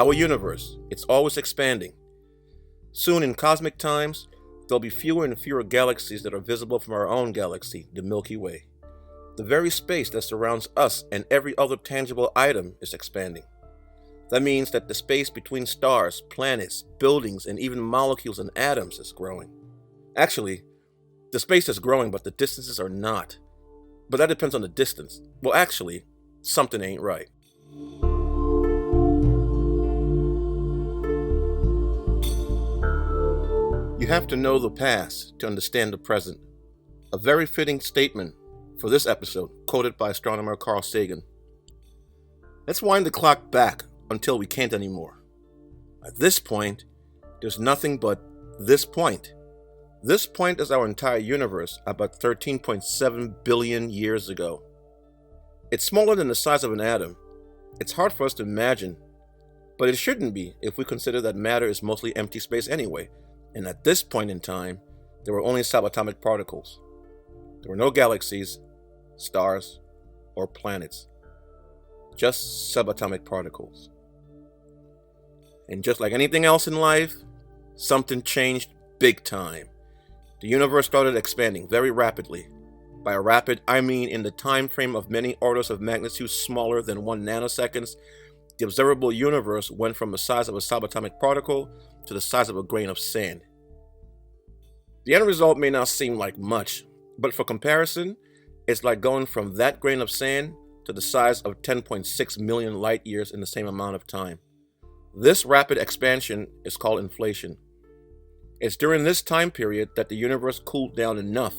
Our universe, it's always expanding. Soon in cosmic times, there'll be fewer and fewer galaxies that are visible from our own galaxy, the Milky Way. The very space that surrounds us and every other tangible item is expanding. That means that the space between stars, planets, buildings, and even molecules and atoms is growing. Actually, the space is growing, but the distances are not. But that depends on the distance. Well, actually, something ain't right. You have to know the past to understand the present. A very fitting statement for this episode, quoted by astronomer Carl Sagan. Let's wind the clock back until we can't anymore. At this point, there's nothing but this point. This point is our entire universe about 13.7 billion years ago. It's smaller than the size of an atom. It's hard for us to imagine, but it shouldn't be if we consider that matter is mostly empty space anyway. And at this point in time, there were only subatomic particles. There were no galaxies, stars, or planets. Just subatomic particles. And just like anything else in life, something changed big time. The universe started expanding very rapidly. By rapid, I mean in the time frame of many orders of magnitude smaller than 1 nanosecond, the observable universe went from the size of a subatomic particle to the size of a grain of sand. The end result may not seem like much, but for comparison, it's like going from that grain of sand to the size of 10.6 million light years in the same amount of time. This rapid expansion is called inflation. It's during this time period that the universe cooled down enough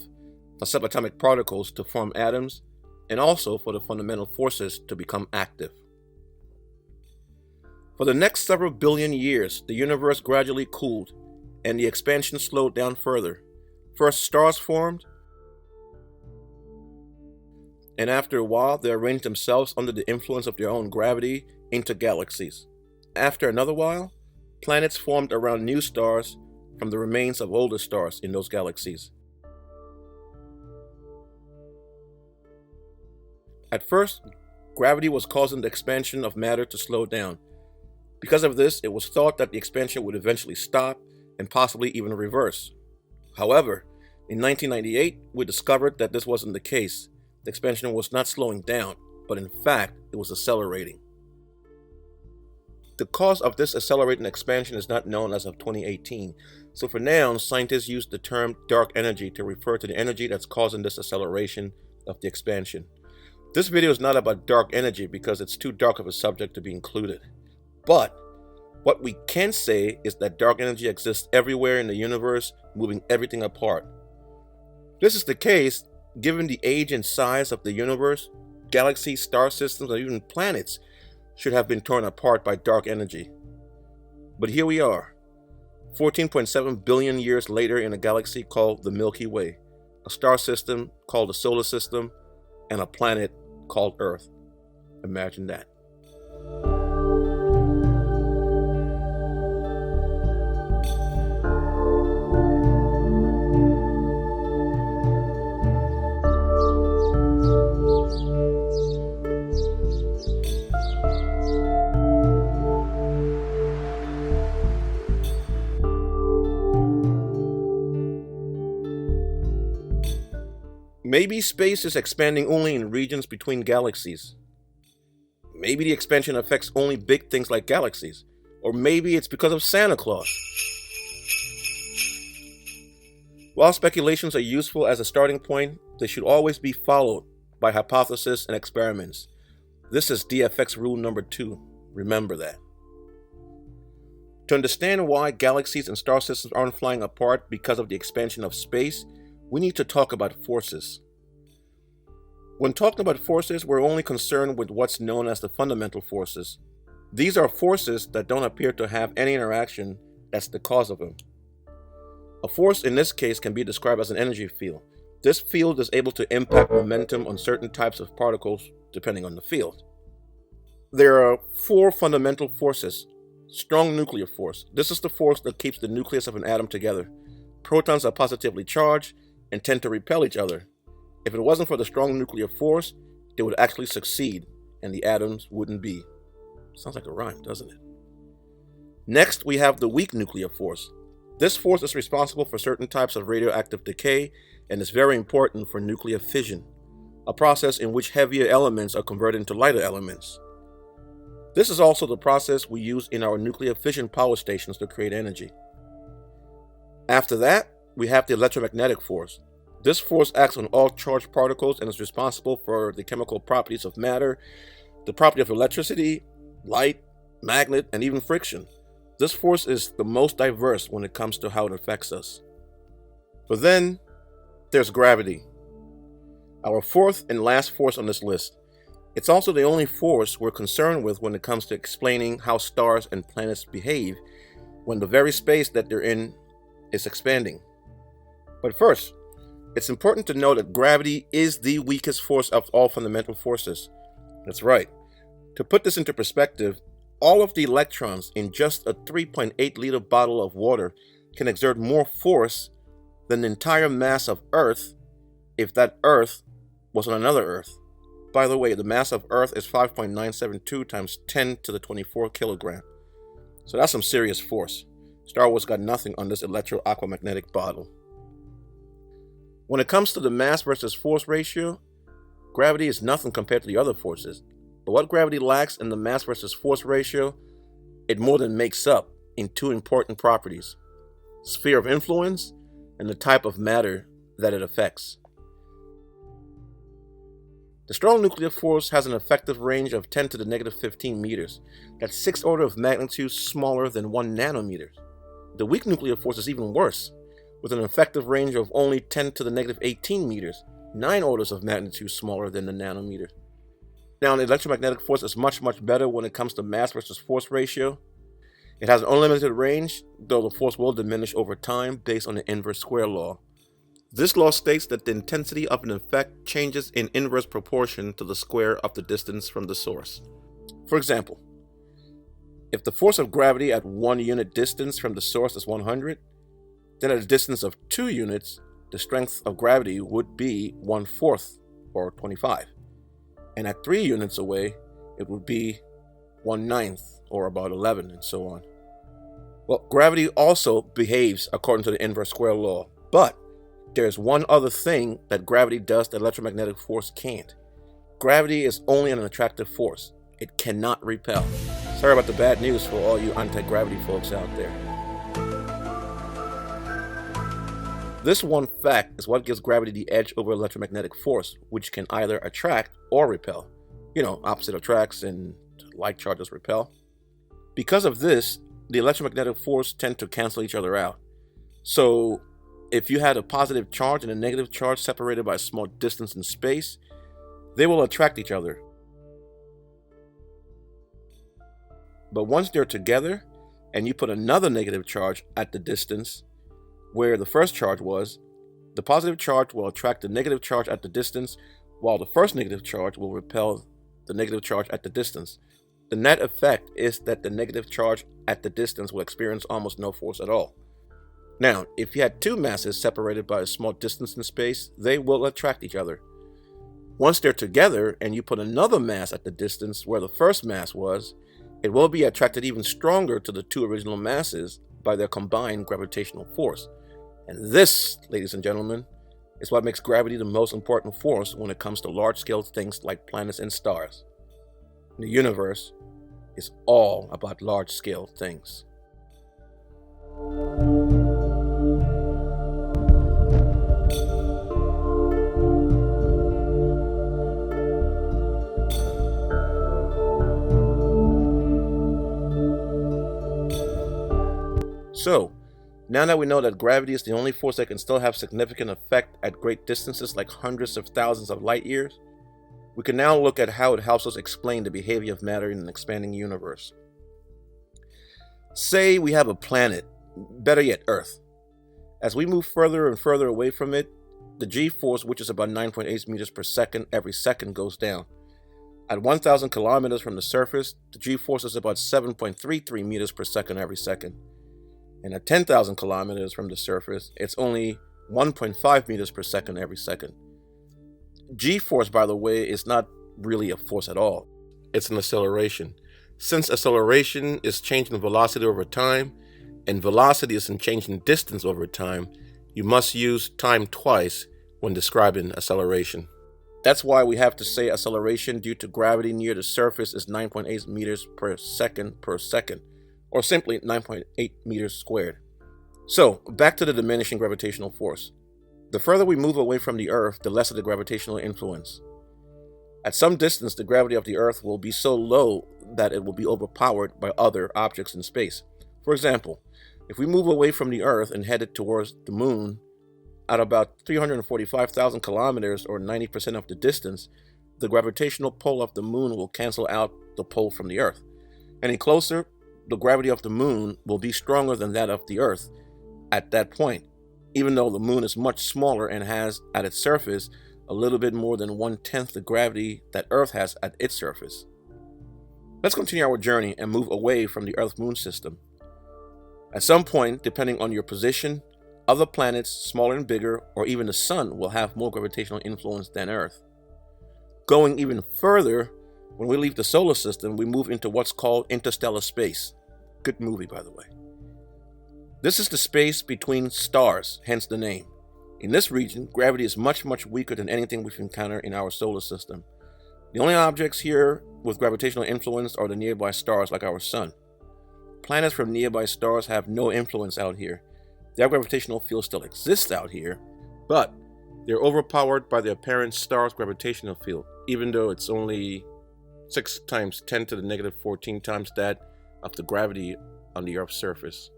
for subatomic particles to form atoms and also for the fundamental forces to become active. For the next several billion years, the universe gradually cooled and the expansion slowed down further. First, stars formed, and after a while, they arranged themselves under the influence of their own gravity into galaxies. After another while, planets formed around new stars from the remains of older stars in those galaxies. At first, gravity was causing the expansion of matter to slow down. Because of this, it was thought that the expansion would eventually stop and possibly even reverse. However, in 1998, we discovered that this wasn't the case. The expansion was not slowing down, but in fact, it was accelerating. The cause of this accelerating expansion is not known as of 2018, so for now, scientists use the term dark energy to refer to the energy that's causing this acceleration of the expansion. This video is not about dark energy because it's too dark of a subject to be included. But what we can say is that dark energy exists everywhere in the universe, moving everything apart. This is the case given the age and size of the universe. Galaxies, star systems, or even planets should have been torn apart by dark energy. But here we are, 14.7 billion years later in a galaxy called the Milky Way, a star system called the Solar System, and a planet called Earth. Imagine that. Maybe space is expanding only in regions between galaxies. Maybe the expansion affects only big things like galaxies. Or maybe it's because of Santa Claus. While speculations are useful as a starting point, they should always be followed by hypotheses and experiments. This is DFX rule number 2. Remember that. To understand why galaxies and star systems aren't flying apart because of the expansion of space, we need to talk about forces. When talking about forces, we're only concerned with what's known as the fundamental forces. These are forces that don't appear to have any interaction that's the cause of them. A force in this case can be described as an energy field. This field is able to impact momentum on certain types of particles depending on the field. There are 4 fundamental forces. Strong nuclear force. This is the force that keeps the nucleus of an atom together. Protons are positively charged and tend to repel each other. If it wasn't for the strong nuclear force, they would actually succeed and the atoms wouldn't be. Sounds like a rhyme, doesn't it? Next, we have the weak nuclear force. This force is responsible for certain types of radioactive decay and is very important for nuclear fission, a process in which heavier elements are converted into lighter elements. This is also the process we use in our nuclear fission power stations to create energy. After that, we have the electromagnetic force. This force acts on all charged particles and is responsible for the chemical properties of matter, the property of electricity, light, magnet, and even friction. This force is the most diverse when it comes to how it affects us. But then, there's gravity, our fourth and last force on this list. It's also the only force we're concerned with when it comes to explaining how stars and planets behave when the very space that they're in is expanding. But first, it's important to know that gravity is the weakest force of all fundamental forces. That's right. To put this into perspective, all of the electrons in just a 3.8-liter bottle of water can exert more force than the entire mass of Earth if that Earth was on another Earth. By the way, the mass of Earth is 5.972 times 10 to the 24 kilogram. So that's some serious force. Star Wars got nothing on this electro-aquamagnetic bottle. When it comes to the mass versus force ratio, gravity is nothing compared to the other forces. But what gravity lacks in the mass versus force ratio, it more than makes up in two important properties: sphere of influence and the type of matter that it affects. The strong nuclear force has an effective range of 10 to the negative 15 meters. That's 6 orders of magnitude smaller than 1 nanometer. The weak nuclear force is even worse, with an effective range of only 10 to the negative 18 meters, 9 orders of magnitude smaller than the nanometer. Now, the electromagnetic force is much better when it comes to mass versus force ratio. It has an unlimited range, though the force will diminish over time based on the inverse square law. This law states that the intensity of an effect changes in inverse proportion to the square of the distance from the source. For example, if the force of gravity at 1 unit distance from the source is 100, then at a distance of 2 units, the strength of gravity would be 1/4, or 25. And at 3 units away, it would be 1/9, or about 11, and so on. Well, gravity also behaves according to the inverse square law, but there's one other thing that gravity does that electromagnetic force can't. Gravity is only an attractive force. It cannot repel. Sorry about the bad news for all you anti-gravity folks out there. This one fact is what gives gravity the edge over electromagnetic force, which can either attract or repel. Opposite attracts and like charges repel. Because of this, the electromagnetic force tend to cancel each other out. So, if you had a positive charge and a negative charge separated by a small distance in space, they will attract each other. But once they're together, and you put another negative charge at the distance where the first charge was, the positive charge will attract the negative charge at the distance, while the first negative charge will repel the negative charge at the distance. The net effect is that the negative charge at the distance will experience almost no force at all. Now, if you had two masses separated by a small distance in space, they will attract each other. Once they're together and you put another mass at the distance where the first mass was, it will be attracted even stronger to the two original masses by their combined gravitational force. And this, ladies and gentlemen, is what makes gravity the most important force when it comes to large-scale things like planets and stars. The universe is all about large-scale things. So, now that we know that gravity is the only force that can still have significant effect at great distances like hundreds of thousands of light years, we can now look at how it helps us explain the behavior of matter in an expanding universe. Say we have a planet, better yet Earth. As we move further and further away from it, the g-force, which is about 9.8 meters per second every second, goes down. At 1,000 kilometers from the surface, the g-force is about 7.33 meters per second every second. And at 10,000 kilometers from the surface, it's only 1.5 meters per second every second. G-force, by the way, is not really a force at all. It's an acceleration. Since acceleration is change in velocity over time, and velocity is in change in distance over time, you must use time twice when describing acceleration. That's why we have to say acceleration due to gravity near the surface is 9.8 meters per second, or simply 9.8 meters squared. So, back to the diminishing gravitational force. The further we move away from the Earth, the lesser the gravitational influence. At some distance, the gravity of the Earth will be so low that it will be overpowered by other objects in space. For example, if we move away from the Earth and headed towards the Moon at about 345,000 kilometers or 90% of the distance, the gravitational pull of the Moon will cancel out the pull from the Earth. Any closer, the gravity of the Moon will be stronger than that of the Earth at that point, even though the Moon is much smaller and has at its surface a little bit more than 1/10 the gravity that Earth has at its surface. Let's continue our journey and move away from the Earth-Moon system. At some point, depending on your position, other planets, smaller and bigger, or even the Sun will have more gravitational influence than Earth. Going even further, when we leave the solar system, we move into what's called Interstellar Space. Good movie, by the way. This is the space between stars, hence the name. In this region, gravity is much, much weaker than anything we've encountered in our solar system. The only objects here with gravitational influence are the nearby stars like our Sun. Planets from nearby stars have no influence out here. Their gravitational field still exists out here, but they're overpowered by the apparent star's gravitational field, even though it's only 6 times 10 to the negative 14 times that of the gravity on the Earth's surface.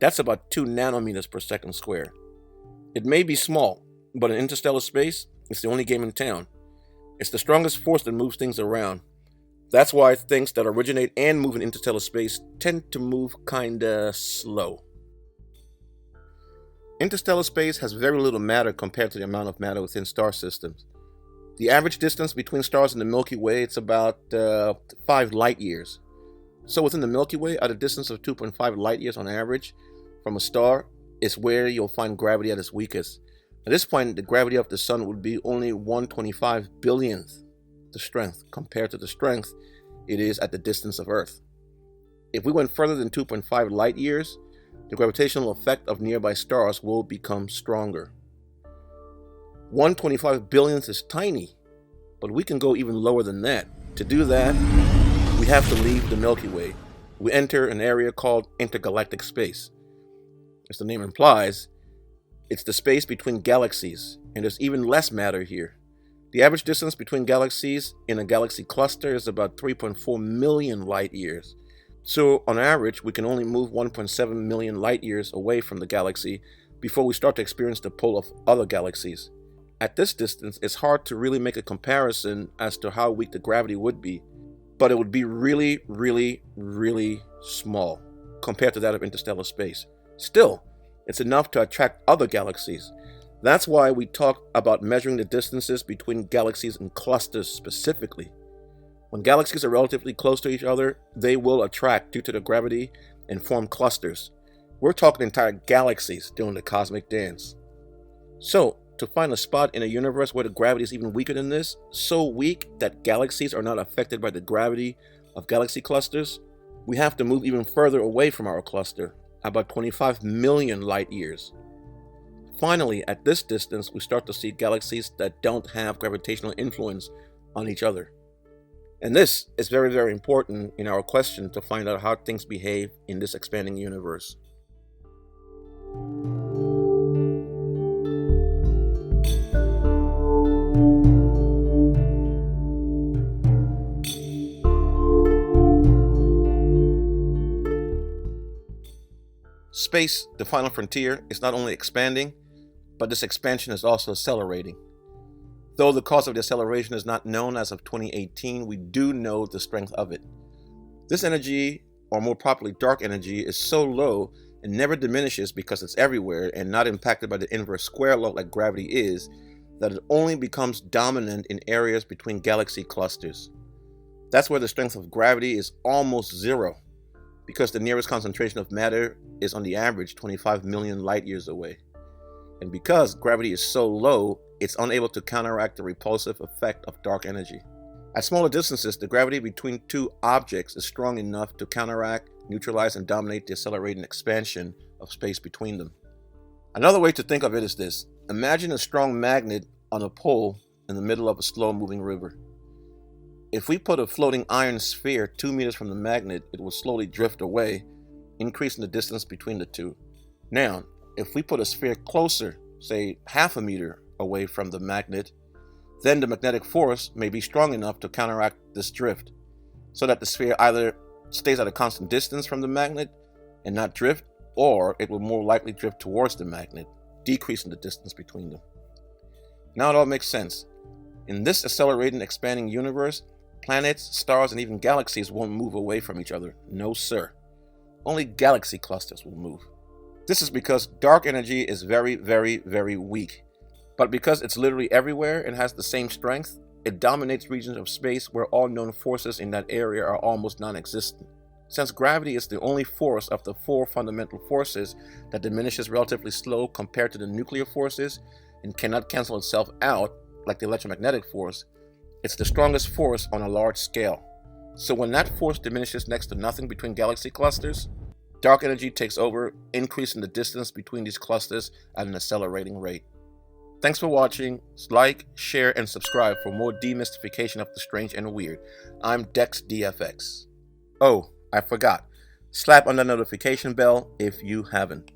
That's about 2 nanometers per second squared. It may be small, but in interstellar space, it's the only game in town. It's the strongest force that moves things around. That's why things that originate and move in interstellar space tend to move kinda slow. Interstellar space has very little matter compared to the amount of matter within star systems. The average distance between stars in the Milky Way is about 5 light years. So within the Milky Way, at a distance of 2.5 light years on average from a star, is where you'll find gravity at its weakest. At this point, the gravity of the Sun would be only 1/25 billionth the strength compared to the strength it is at the distance of Earth. If we went further than 2.5 light years, the gravitational effect of nearby stars will become stronger. 1/25 billionth is tiny, but we can go even lower than that. To do that, we have to leave the Milky Way. We enter an area called Intergalactic Space. As the name implies, it's the space between galaxies, and there's even less matter here. The average distance between galaxies in a galaxy cluster is about 3.4 million light years. So on average, we can only move 1.7 million light years away from the galaxy before we start to experience the pull of other galaxies. At this distance, it's hard to really make a comparison as to how weak the gravity would be, but it would be really, really, really small compared to that of interstellar space. Still, it's enough to attract other galaxies. That's why we talk about measuring the distances between galaxies in clusters specifically. When galaxies are relatively close to each other, they will attract due to the gravity and form clusters. We're talking entire galaxies doing the cosmic dance. So, to find a spot in a universe where the gravity is even weaker than this, so weak that galaxies are not affected by the gravity of galaxy clusters, we have to move even further away from our cluster, about 25 million light years. Finally, at this distance, we start to see galaxies that don't have gravitational influence on each other. And this is very, very important in our question to find out how things behave in this expanding universe. Space, the final frontier, is not only expanding, but this expansion is also accelerating. Though the cause of the acceleration is not known as of 2018, we do know the strength of it. This energy, or more properly dark energy, is so low and never diminishes because it's everywhere and not impacted by the inverse square law like gravity is, that it only becomes dominant in areas between galaxy clusters. That's where the strength of gravity is almost zero, because the nearest concentration of matter is on the average 25 million light years away. And because gravity is so low, it's unable to counteract the repulsive effect of dark energy. At smaller distances, the gravity between two objects is strong enough to counteract, neutralize, and dominate the accelerating expansion of space between them. Another way to think of it is this. Imagine a strong magnet on a pole in the middle of a slow-moving river. If we put a floating iron sphere 2 meters from the magnet, it will slowly drift away, increasing the distance between the two. Now, if we put a sphere closer, say half a meter away from the magnet, then the magnetic force may be strong enough to counteract this drift, so that the sphere either stays at a constant distance from the magnet and not drift, or it will more likely drift towards the magnet, decreasing the distance between them. Now it all makes sense. In this accelerating, expanding universe, planets, stars, and even galaxies won't move away from each other. No, sir. Only galaxy clusters will move. This is because dark energy is very, very, very weak. But because it's literally everywhere and has the same strength, it dominates regions of space where all known forces in that area are almost non-existent. Since gravity is the only force of the four fundamental forces that diminishes relatively slow compared to the nuclear forces and cannot cancel itself out like the electromagnetic force, it's the strongest force on a large scale. So when that force diminishes next to nothing between galaxy clusters, dark energy takes over, increasing the distance between these clusters at an accelerating rate. Thanks for watching. Like, share, and subscribe for more demystification of the strange and weird. I'm DexDFX. Oh, I forgot. Slap on the notification bell if you haven't.